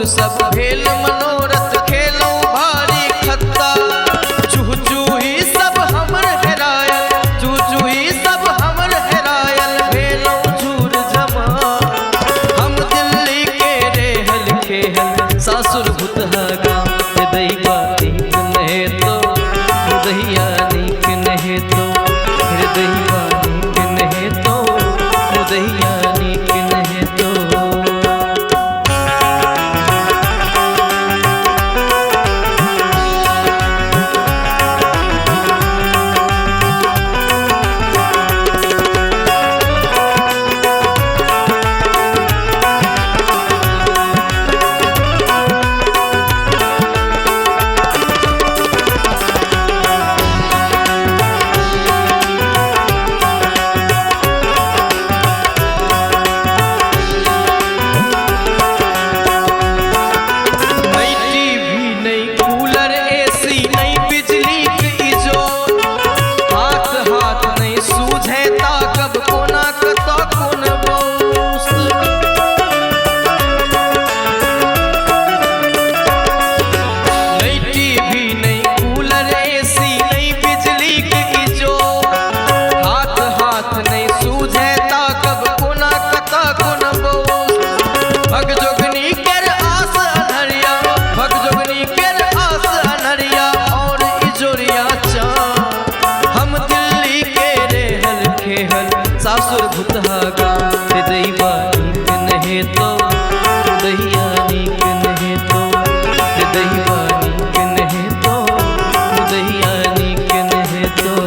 सब भेल मनोरथ खेलौ भारी खत्ता चूह चूही सब हमर हेरायल चूह चूही सब हमर हेरायल भेलौ झूर जमान हम दिल्ली के रेहल खेहल सासुर भुतहा गाँव हृदयवा नीक नहे तो हृदया नीक नहे तो हृदयवा नीक नहे तो हृदया नीक नहे तो। सासुर भुतहा गाँव हृदयवा नीक नहे तो हृदया नीक नहे तो हृदयवा नीक नहे तो हृदया नीक नहे तो।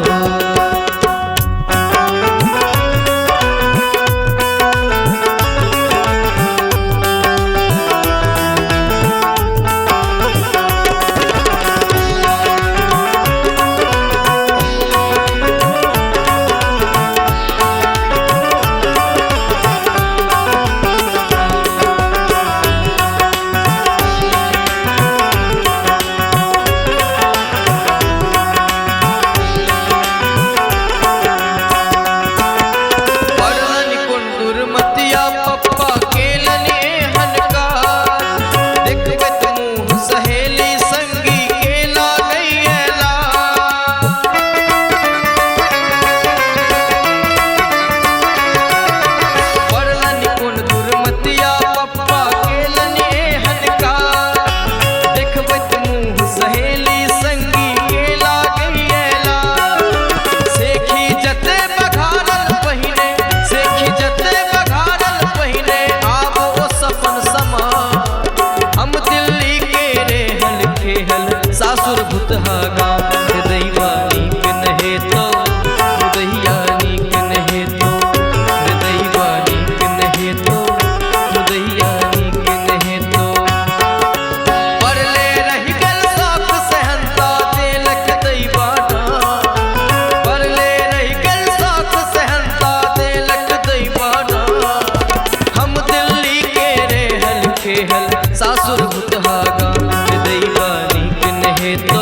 सासुर भुतहा गाँव हृदयवा नीक नहे तो हृदया नीक नहे तो हृदयवा नीक नहे तो हृदया नीक नहे तो। परले रहि गेल शौक सहनता देलक दैवाना परले रहि गेल शौक सहनता देलक दैवाना हम दिल्ली के रेहल खेहल सासुर भुतहा गाँव हृदयवा नीक नहे तो